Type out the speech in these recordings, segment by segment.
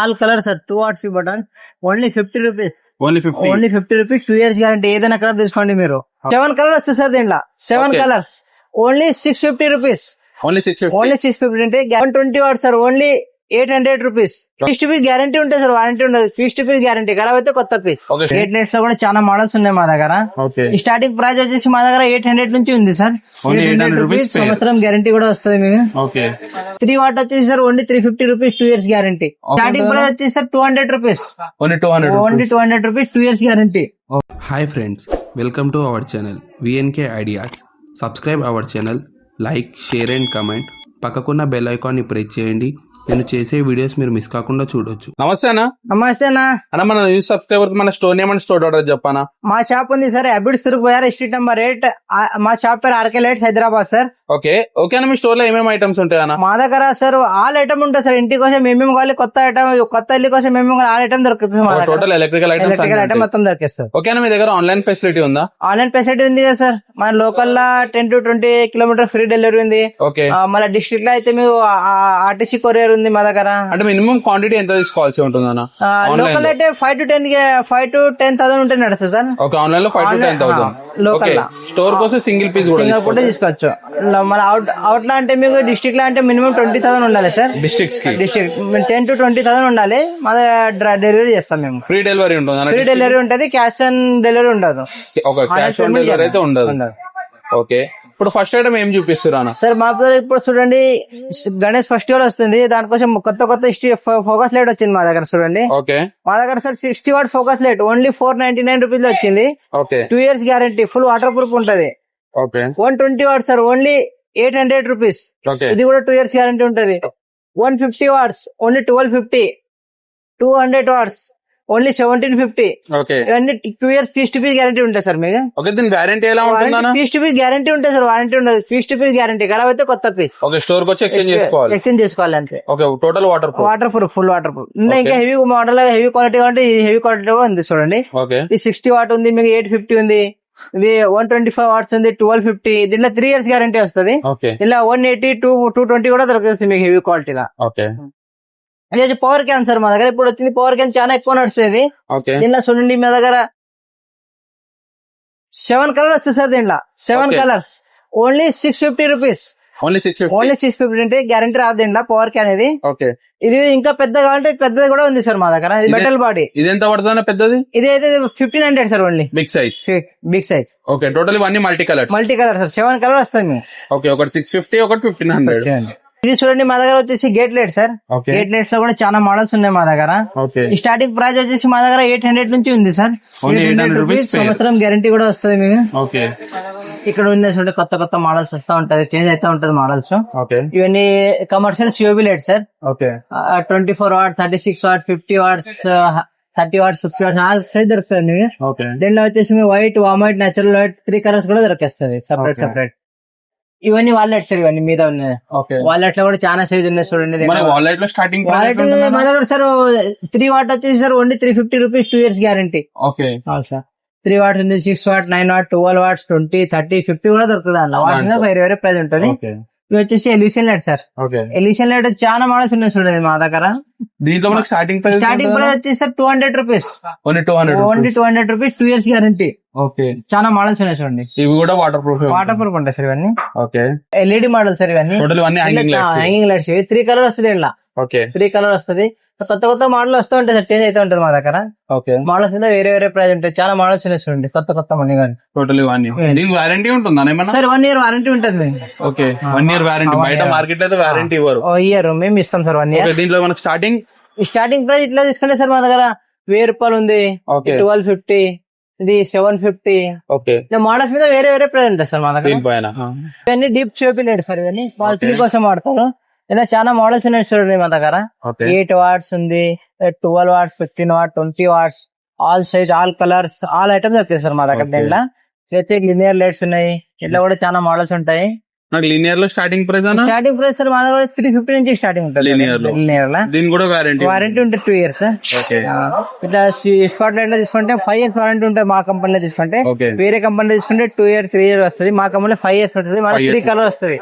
All colour sir 2 watts button only 50 rupees. Only 50 rupees 2 years guarantee. ఏదైనా colour తీసుకోండి మీరు. 7 colour వస్తుంది sir దీంట్లో. 7 కలర్స్ ఓన్లీ 650 రూపీస్. ఓన్లీ 650 అంటే 120 watts sir only 800 rupees. 50 pieces guarantee ఉంటుంది sir, warranty ఉండదు. 50 pieces guarantee, ఖరాబ్ అయితే కొత్త పీస్. 8 nights లో కూడా చాలా మోడల్స్ ఉన్నాయి మా దగ్గర. స్టార్టింగ్ ప్రైస్ వచ్చేసి మా దగ్గర 800 నుంచి ఉంది సార్. 800 రూపీస్ సంవత్సరం గ్యారంటీ కూడా వస్తుంది మీకు. 3 వాట్ వచ్చేసి sir only 350 rupees 2 years guarantee. Starting price వచ్చేసి sir 200 rupees. Only 200 rupees 2 years guarantee. Hi friends, welcome to our channel VNK ideas. Subscribe our channel, like, share and comment. పక్కకున్న bell icon ని press చేయండి. నేను చేసే videos మీరు miss కాకుండా చూడొచ్చు. నమస్తే అన్న. నమస్తే అన్న. మన న్యూస్ సబ్స్క్రైబర్ మన store name and store order చెప్పానా? మా షాప్ ఉంది సార్, అబిడ్స్ తిరుగుపోయారు, స్ట్రీట్ నెంబర్ 8. మా షాప్ పేరు RK lights, Hyderabad sir. Okay అన్న, మీ స్టోర్ లో ఏమేమి ఐటమ్స్ ఉంటాయి అన్న? మా దగ్గర సార్ ఆల్ ఐటమ్ ఉంటుంది సార్. ఇంటి కోసం ఏమేమి కావాలి, కొత్త ఐటమ్, కొత్త ఇల్లు కోసం ఏమేమి కావాలి, ఆల్ ఐటమ్ దొరుకుతుంది. టోటల్ ఎలక్ట్రికల్ ఐటమ్ మొత్తం దొరికిస్తారు. ఓకే అన్న, మీ దగ్గర ఆన్లైన్ ఫెసిలిటీ ఉందా? ఆన్లైన్ ఫెసిలిటీ ఉంది కదా సార్. మన లోకల్ లా 10 to 20 కిలోమీటర్ ఫ్రీ డెలివరీ ఉంది. ఓకే. మన డిస్ట్రిక్ట్ లో అయితే మీకు ఆర్టీసీ కొరియర్ ఉంది మా దగ్గర. అంటే మినిమం క్వాంటిటీ ఎంత తీసుకోవాల్సి ఉంటుంది అన్న? లోకల్ అయితే 5 to 10,000 ఉంటే నడుస్తుంది సార్. ఓకే, ఆన్లైన్ లో 5 to 10,000. లోకల్ స్టోర్ కోసం సింగిల్ పీస్ కూడా తీసుకోవచ్చు. మన అవుట్ లా అంటే మీకు డిస్ట్రిక్ట్ లో అంటే మినిమం 20,000 ఉండాలి సార్. డిస్ట్రిక్ట్ 10 to 20,000 ఉండాలి. మన డెలివరీ చేస్తాం మేము. ఫ్రీ డెలివరీ ఉంటుంది. ఫ్రీ డెలివరీ ఉంటుంది, క్యాష్ ఆన్ డెలివరీ ఉండదు. క్యాష్ ఆన్ డెలివరీ అయితే ఉండదు. ఓకే, ఇప్పుడు ఫస్ట్ ఐటమ్ ఏం చూపిస్తారు అన్న? సార్ మా ఇప్పుడు చూడండి, గణేష్ ఫెస్టివల్ వస్తుంది, దానికోసం కొత్త ఫోకస్ లైట్ వచ్చింది మా దగ్గర. చూడండి, ఓకే. మా దగ్గర sir 60 watt focus light only 499 rupees లో వచ్చింది. Okay. 2 years guarantee, full waterproof ఉంటది. Okay. 120 watts sir only 800 rupees. ఇది కూడా 2 years గ్యారంటీ ఉంటది. 150 watts only 1250. 200 watts only 1750. Okay. ఇవన్నీ 2 years piece to piece guarantee ఉంటాయి సార్ మీకు. ఓకే, దీని వారంటీ ఎలా ఉంటుంది? పీస్ టు పీస్ గ్యారంటీ ఉంటుంది సార్, వారంటీ ఉండదు. పీస్ టు పీస్ గ్యారంటీ, ఖరాబ్ అయితే కొత్త పీస్. ఓకే, స్టోర్ కి వచ్చి ఎక్స్చేంజ్ చేసుకోవాలి అంతే. Okay, total water proof, full water proof. ఇంకా హెవీ మోడల్, హెవీ క్వాలిటీ కావాలంటే హెవీ క్వాలిటీ కూడా ఉంది చూడండి. ఓకే. ఇది 60 వాట్ ఉంది మీకు, 850 ఉంది. ఇది 125 వాట్స్ ఉంది, 1250. దీంట్లో 3 years గ్యారంటీ వస్తుంది. ఇలా 180, 220 కూడా దొరుకుతుంది మీకు హెవీ క్వాలిటీగా. ఓకే. ఇది పవర్ క్యాన్ సార్ మా దగ్గర ఇప్పుడు వచ్చింది. పవర్ క్యాన్ చాలా ఎక్కువ నడుస్తుంది. దీంట్లో చూడండి, మీ దగ్గర 7 కలర్ వస్తుంది సార్. దీంట్లో 7 కలర్స్ ఓన్లీ 650 రూపీస్. ఓన్లీ 650 అంటే గ్యారంటీ రాదు దీంట్లో పవర్ క్యాన్ ఇది. ఓకే. ఇది ఇంకా పెద్ద కావాలంటే పెద్దది కూడా ఉంది సార్ మా దగ్గర. ఇది మెటల్ బాడీ. ఇది ఎంత పడుతుంది పెద్దది? ఇది అయితే 1500 sir only. Big size. Okay, total ఇవన్నీ మల్టీ కలర్ సార్. 7 కలర్ వస్తుంది మీకు. ఓకే, ఒకటి 650, ఒకటి 1500. ఇది చూడండి, మా దగ్గర వచ్చేసి gate light sir. Gate lights లో కూడా చాలా మోడల్స్ ఉన్నాయి మా దగ్గర. స్టార్టింగ్ ప్రైస్ వచ్చేసి మా దగ్గర 800 నుంచి ఉంది సార్. 800 రూపీస్ సంవత్సరం గ్యారంటీ కూడా వస్తుంది మీకు. ఓకే. ఇక్కడ ఉంది చూడండి, కొత్త మోడల్స్ వస్తా ఉంటది, చేంజ్ అవుతా ఉంటది మోడల్స్. ఇవన్నీ commercial COB light sir. 24 watt, 36 watt, 50 watts, 30 watts, 50 watts ఆ సైజ్ దొరుకుతుంది. దీంట్లో వచ్చేసి white, warm white, natural white 3 colours కూడా దొరికేస్తుంది సెపరేట్. ఇవన్నీ వాలెట్ సార్, ఇవన్నీ మీద ఉన్నాయి. వాలెట్ లో కూడా చాలా సైజ్ ఉన్నాయి చూడండి. వాలెట్ లో స్టార్టింగ్ మా దగ్గర సార్ 3 వాట్ వచ్చేసి sir only 350 rupees 2 years guarantee. Okay sir. 3 what ఉంది, 6 వాట్, 9 వాట్, 12 వాట్స్, 20, 30, 50 కూడా దొరుకుతుంది. అలా వాటి వేరే ప్రైస్ ఉంటుంది. ఇవి వచ్చేసి elution light sir. Elution light చాలా మోడల్స్ ఉన్నాయి చూడండి మా దగ్గర. దీంట్లో మనకి స్టార్టింగ్ ప్రైస్ వచ్చేసి sir 200 rupees. Only 200 rupees 2 years guarantee. Okay. చాలా మోడల్స్ ఉన్నాయి చూడండి. ఇవి కూడా వాటర్ ప్రూఫ్ ఉంటాయి సార్ ఇవన్నీ. ఓకే. ఎల్ఈడి మోడల్ సార్ ఇవన్నీ. హ్యాంగింగ్ లైట్స్ 3 కలర్ వస్తుంది ఇలా. 3 కలర్ వస్తుంది. కొత్త మోడల్ వస్తూ ఉంటాయి సార్, చేంజ్ అవుతూ ఉంటుంది మా దగ్గర. మోడల్స్ మీద వేరే ప్రైస్ ఉంటాయి. చాలా మోడల్స్ ఉన్నాయి చూడండి, కొత్త మనీ కానీ. టోటల్ వారంటీ ఉంటుందా సార్? 1 year వారంటీ ఉంటుంది. Okay, 1 year warranty. బయట మార్కెట్ లో అయితే వారంటీ ఇవ్వరు. ఇయర్ మేము ఇస్తాం సార్ 1 year. దీంట్లో మనకు స్టార్టింగ్ ప్రైస్ ఇట్లా తీసుకుంటే సార్ మా దగ్గర 1000 రూపాయలు ఉంది, 1250, ఇది 750. ఓకే. మోడల్స్ మీద వేరే ప్రైస్ ఉంటాయి సార్ మా దగ్గర. ఇవన్నీ డీప్ చూపిలేదు సార్, ఇవన్నీ క్వాలిటీ కోసం వాడతారు. ఇలా చాలా మోడల్స్ ఉన్నాయి చూడండి మా దగ్గర. 8 వాట్స్ ఉంది, 12 watts, 15 watt, 20 watts, all size, all colours, all items వస్తాయి సార్ మా దగ్గర. దీంట్లో అయితే లినియర్ లైట్స్ ఉన్నాయి. ఇట్లా కూడా చాలా మోడల్స్ ఉంటాయి. లినియర్ లో స్టార్టింగ్ ప్రైస్ సార్ మా దగ్గర 350 నుంచి స్టార్టింగ్ ఉంటుంది. లినియర్ లో దీని కూడా వారంటీ ఉంటుంది 2 years. ఇట్లా స్పాట్ లైట్ లో తీసుకుంటే 5 years వారంటీ ఉంటుంది. మా కంపెనీలో తీసుకుంటే, వేరే కంపెనీలో తీసుకుంటే 2 years, 3 years వస్తుంది. మా కంపెనీలో 5 years ఉంటుంది. మన 3 కలర్ వస్తుంది.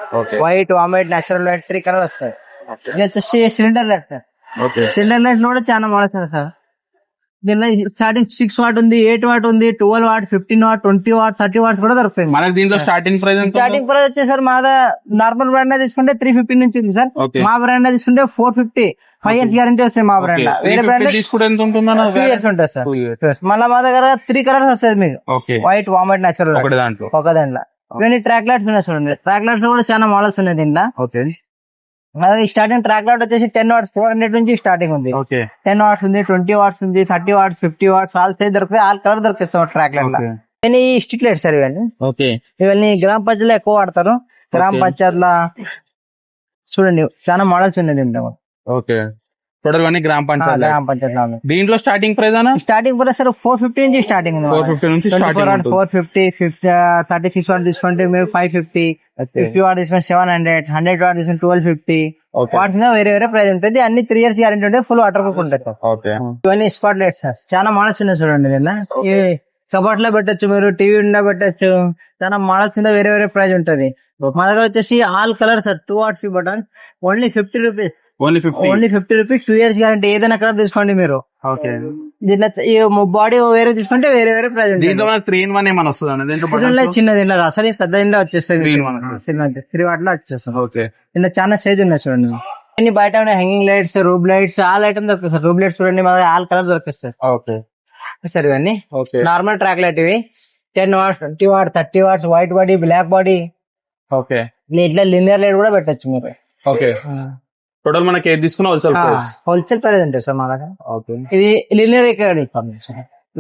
White, warm white, natural white 3 colour వస్తాయి. ఇది వచ్చేసి cylinder light sir. Okay cylinder lights కూడా చాలా మోడల్స్ ఉన్నాయి సార్. దీనిలో స్టార్టింగ్ 6 వాట్ ఉంది, 8 వాట్ ఉంది, 12 వాట్, 15 వాట్, 20 వాట్, 30 వాట్స్ కూడా దొరుకుతాయి. మనకి దీంట్లో స్టార్టింగ్ ప్రైస్ ఎంత? స్టార్టింగ్ ప్రైస్ వచ్చేసి సార్ మాదా నార్మల్ బ్రాండ్ తీసుకుంటే 350 నుంచి ఉంది సార్. Okay. మా బ్రాండ్ తీసుకుంటే 450, 5 ఇయర్స్ గ్యారంటీ వస్తాయి మా బ్రాండ్. వేరే బ్రాండ్ తీసుకుంటే ఎంత ఉంటుందన్న? 2 ఇయర్స్ ఉంటుంది సార్. మళ్ళీ మా దగ్గర 3 కలర్స్ వస్తాయి మీకు, ఓకే వైట్, వామెట్, నేచురల్ ఒకటి దాంట్లో. ఒక దాంట్లో. ఇవన్నీ ట్రాక్ లైట్స్ ఉన్నాయి చూడండి. ట్రాక్ లైట్స్ కూడా చాలా మోడల్స్ ఉన్నాయి దీంట్లో. ఓకే మనకి స్టార్టింగ్ ట్రాక్ లైట్ వచ్చేసి 10 వాట్స్ 400 నుంచి స్టార్టింగ్ ఉంది. ఓకే 10 వాట్స్ ఉంది, 20 వాట్స్ ఉంది, 30 వాట్స్, 50 వాట్స్, ఆల్ సైజ్ దొరుకుతాయి. ఆల్ కలర్ దొరికిస్తాం ట్రాక్ లైట్ లో. ఇవన్నీ స్ట్రీట్ లైట్స్ సార్ ఇవన్నీ. ఓకే ఇవన్నీ గ్రామ పంచాయతీలో ఎక్కువ వాడతారు. గ్రామ పంచాయతీలో చూడండి చాలా మోడల్స్ ఉన్నాయి దీంట్లో. ఓకే టోటల్ అన్ని గ్రామ పంచాయతీ. గ్రామ పంచాయతీలో దీంట్లో స్టార్టింగ్ ప్రైస్ అన్న? స్టార్టింగ్ కూడా సార్ 450 నుంచి స్టార్టింగ్ ఉంది. 450 నుంచి 24 వాట్ స్టార్టింగ్. 450, 36 వాట్ తీసుకుంటే మేము 550, 50 వాట్ తీసుకుంటే 700, 100 వాట్ తీసుకుంటే 1250. Okay. వాట్స్ మీద వేరే వేరే ప్రైస్ ఉంటుంది. అన్ని 3 ఇయర్స్ గ్యారెంటీ ఉంటాయి. ఫుల్ వాటర్ ప్రూఫ్ ఉంటాయి. ఓకే ఇవన్నీ స్పాట్ లైట్స్ సార్. చాలా మోడల్స్ ఉన్నాయి చూడండి. దీనిలో ఈ కబోర్డ్ లో పెట్టచ్చు, మీరు టీవీ ఉండా పెట్టచ్చు. చాలా మోడల్స్ మీద వేరే వేరే ప్రైస్ ఉంటది. మా దగ్గర వచ్చేసి all colour sir 2 watts button only 50 rupees. Only 50. Only 50 rupees, 2 years guarantee. ఏదైనా కలర్ తీసుకోండి మీరు. ఓకే దీంట్లో బాడీ వేరే తీసుకుంటే వేరే వేరే ప్రైస్ ఉంటుంది. దీంట్లో మనకి 3-in-1 ఏమైనా వస్తుందా? దీంట్లో చిన్నది ఇంట్లో అసలు పెద్ద ఇంట్లో వచ్చేస్తుంది. 3-in-1. 3 వాట్ లో వచ్చేస్తుంది. ఓకే ఇంట్లో చాలా సైజ్ ఉన్నాయి చూడండి. అన్ని బయట hanging lights, rope lights, all item దొరికిస్తాయి. రూబ్ లైట్స్ చూడండి మా దగ్గర ఆల్ కలర్ దొరికిస్తాయి ఓకే సార్. ఇవన్నీ ఓకే నార్మల్ ట్రాక్ లైట్ ఇవి 10 watts, 20 watt, 30 watts, white body, black body. Okay ఇట్లా లినియర్ లైట్ కూడా పెట్టచ్చు మీరు. ఓకే టోటల్ మనకి ఏది తీసుకున్నా హోల్సేల్ ప్రైస్. హోల్సేల్ ప్రైస్ ఉంటుంది సార్ మా దగ్గర. ఓకే ఇది లినియర్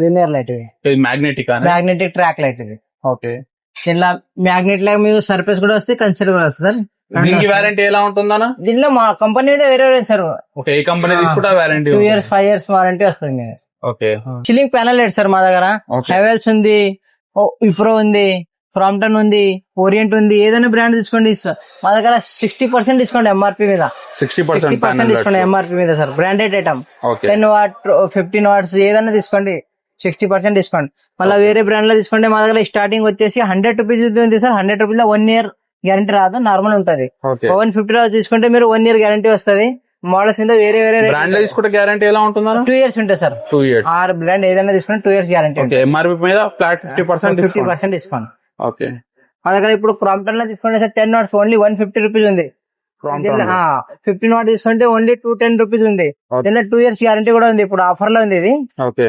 లినియర్ లైట్ ఇవి, ఇది మ్యాగ్నెటిక్ అని. మ్యాగ్నెటిక్ ట్రాక్ లైట్ ఇది. ఓకే దీనిలో మ్యాగ్నెట్ లాగా మీకు సర్ఫేస్ కూడా వస్తుంది, కన్సిడర్ కూడా వస్తుంది సార్. దీనికి వారంటీ ఎలా ఉంటుందన్నా? దీనిలో మా కంపెనీ మీద వేరే వేరే సార్. ఓకే ఏ కంపెనీ తీసుకుంటా వారంటీ? 2 ఇయర్స్ 5 ఇయర్స్ వారంటీ వస్తుంది. Okay ceiling panel light sir మా దగ్గర. Okay. హెవెల్స్ ఉంది, విప్రో ఉంది, ఫ్రాంప్టన్ ఉంది, ఓరియంట్ ఉంది. ఏదైనా బ్రాండ్ తీసుకోండి సార్. మా దగ్గర 60% డిస్కౌంట్ ఎంఆర్పీ మీద. 60% డిస్కౌంట్ ఎంఆర్పీ మీద sir. Branded item okay 10 watt, 15 watts ఏదైనా తీసుకోండి 60% డిస్కౌంట్. మళ్ళీ వేరే బ్రాండ్ లో తీసుకుంటే మా దగ్గర స్టార్టింగ్ వచ్చేసి 100 రూపీస్ ఉంది సార్. 100 రూపీస్ లో 1 ఇయర్ గ్యారంటీ రాదు, నార్మల్ ఉంటది. ఓకే 150 తీసుకుంటే మీరు 1 ఇయర్ గ్యారంటీ వస్తుంది. మోడల్స్ మీద వేరే వేరే బ్రాండ్ లో తీసుకుంటే గ్యారంటీ ఎలా ఉంటుందన్నా? 2 ఇయర్స్ ఉంటుంది సార్. 2 ఇయర్స్. 6 బ్రాండ్ ఏదైనా తీసుకుంటే 2 ఇయర్స్ గ్యారంటీ. ఓకే ఎంఆర్పీ మీద ఫ్లాట్ 50% డిస్కౌంట్. 50% డిస్కౌంట్. ఓకే మా దగ్గర ఇప్పుడు క్రాంప్టన్ లో తీసుకుంటే సార్ 10 వాట్స్ ఓన్లీ 150 రూపీస్ ఉంది. 15 వాట్ తీసుకుంటే ఓన్లీ 210 రూపీస్ ఉంది. 2 ఇయర్స్ గ్యారంటీ కూడా ఉంది. ఇప్పుడు ఆఫర్ లో ఉంది ఇది. ఓకే